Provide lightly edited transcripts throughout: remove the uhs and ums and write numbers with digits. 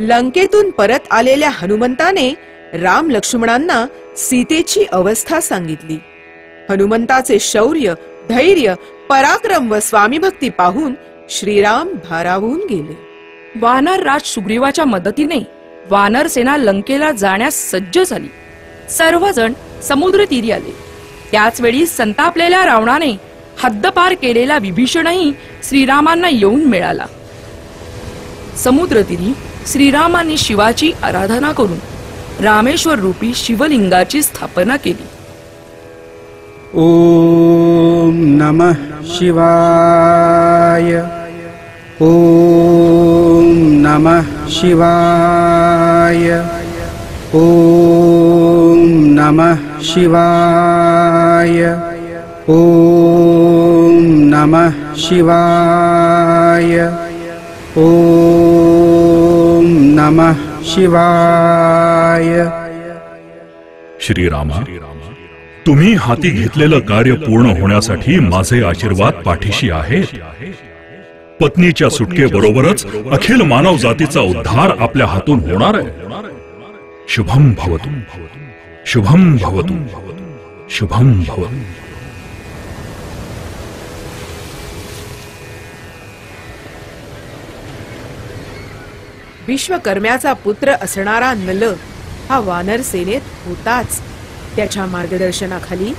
लंकेतून परत आलेल्या हनुमंताने राम लक्ष्मणांना सीतेची अवस्था सांगितली. हनुमंताचे शौर्य, धैर्य, पराक्रम व स्वामीभक्ती पाहून श्रीराम भारावून गेले. वानर राज सुग्रीवाच्या मदतीने वानर सेना लंकेला जाण्यास सज्ज झाली. सर्वजण समुद्र तीरी आले. त्याच वेळी संतापलेल्या रावणाने हद्दपार केलेला विभीषणही श्रीरामांना येऊन मिळाला. समुद्र तीरी श्रीरामांनी शिवाची आराधना करून रामेश्वर रूपी शिवलिंगाची स्थापना केली. ओम नमः शिवाय. ओम नमः शिवाय. ओम नमः शिवाय. ओम नमः शिवाय. ओम नमः शिवाय. श्रीरामा, तुम्ही हाती घेतलेलं कार्य पूर्ण होण्यासाठी माझे आशीर्वाद पाठीशी आहेत. पत्नीच्या सुटकेबरोबरच अखिल मानव जातीचा उद्धार आपल्या हातून होणार आहे. शुभम भवतु, शुभम भवतु, शुभम भवतु. विश्वकर्म्याचा पुत्र असणारा नल हा वानर सेनेत होताच. त्याच्या मार्गदर्शनाखाली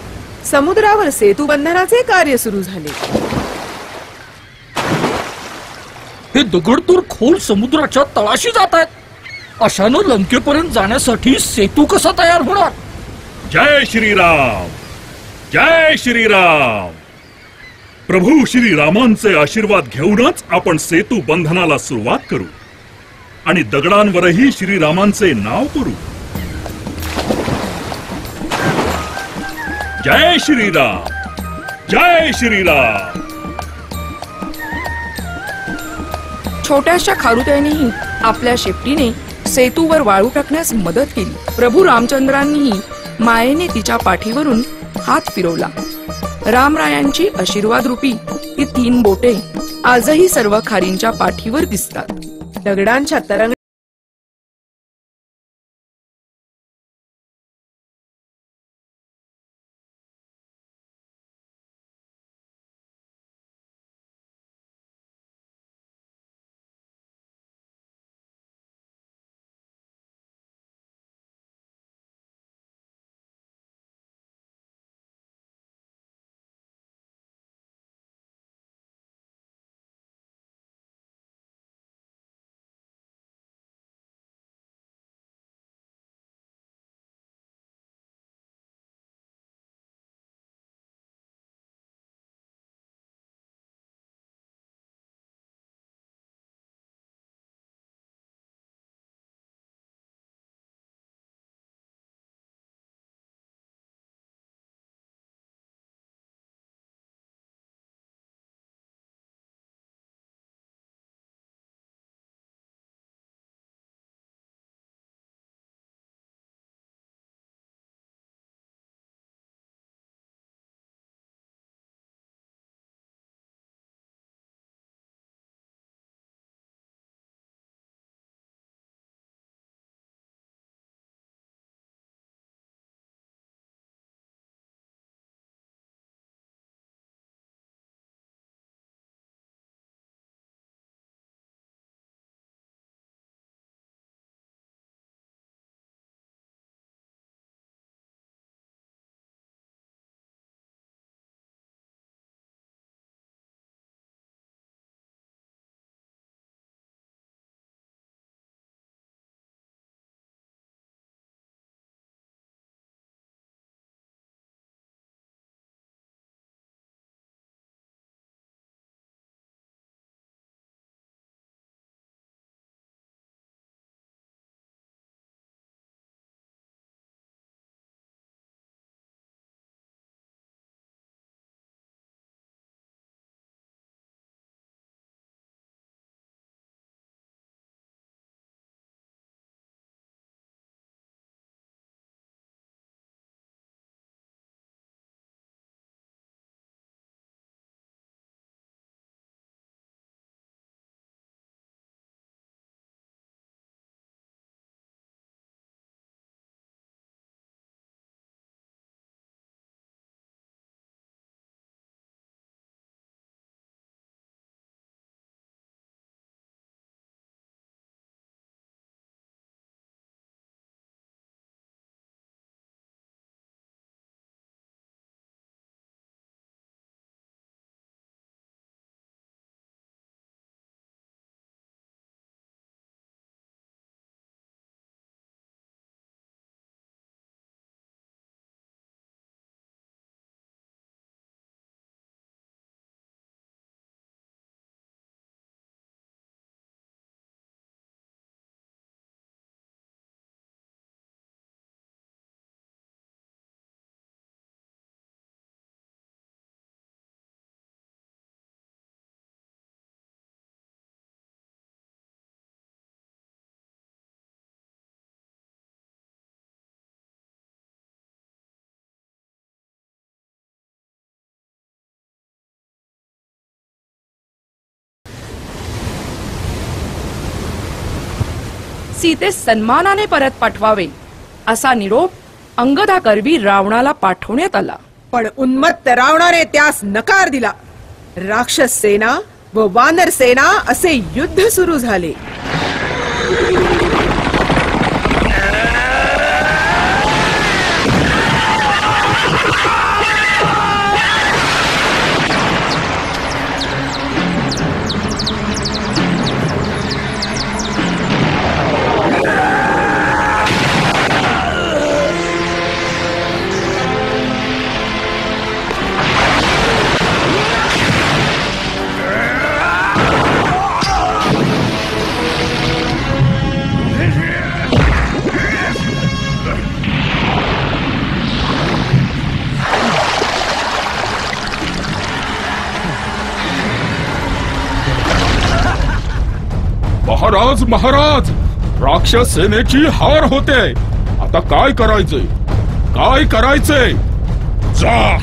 समुद्रावर सेतुबंधनाचे कार्य सुरू झाले. हे दगडतोड खोल समुद्राच्या तळाशी जात आहेत. अशानं लंकेपर्यंत जाण्यासाठी सेतू कसा तयार होणार? जय श्रीराम, जय श्रीराम. प्रभू श्रीरामांचे आशीर्वाद घेऊनच आपण सेतू बंधनाला सुरुवात करू आणि दगडांवरही श्रीरामांचे नाव करू. जय श्रीराम, जय श्रीराम. छोट्याशा खारुताईनेही आपल्या शेपटीने सेतूवर वाळू टाकण्यास मदत केली. प्रभू रामचंद्रांनीही मायेने तिच्या पाठीवरून हात फिरवला. रामरायांची आशीर्वाद रूपी ही 3 बोटे आजही सर्व खारींच्या पाठीवर दिसतात. दगडांच्या तरंग सीतेस सन्मानाने परत पाठवावे असा निरोप अंगदाकरवी रावणाला पाठवण्यात आला. पण उन्मत्त रावणाने त्यास नकार दिला. राक्षस सेना व वानर सेना असे युद्ध सुरू झाले. महाराज महाराज, राक्षस सेनेची हार होते. आता काय करायचंय? काय करायचंय? जा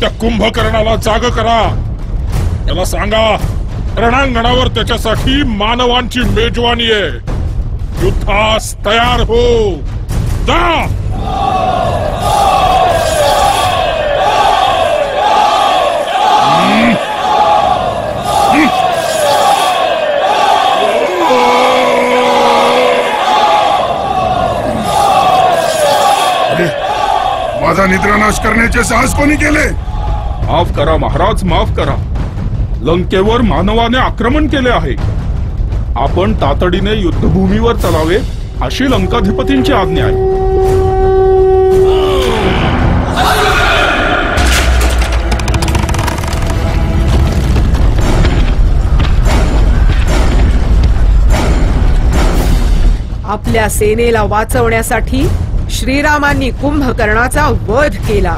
त्या कुंभकर्णाला जाग करा. त्याला सांगा रणांगणावर त्याच्यासाठी मानवांची मेजवानी आहे. युद्धास तयार हो. जा. माझा निद्रानाश करण्याचे साहस कोणी केले? माफ करा महाराज, माफ करा. लंकेवर मानवाने आक्रमण केले आहे. आपण तातडीने युद्धभूमीवर चलावे अशी लंकाधिपतींची आज्ञा आहे. आपल्या सेनेला वाचवण्यासाठी श्रीरामांनी कुंभकर्णाचा वध केला.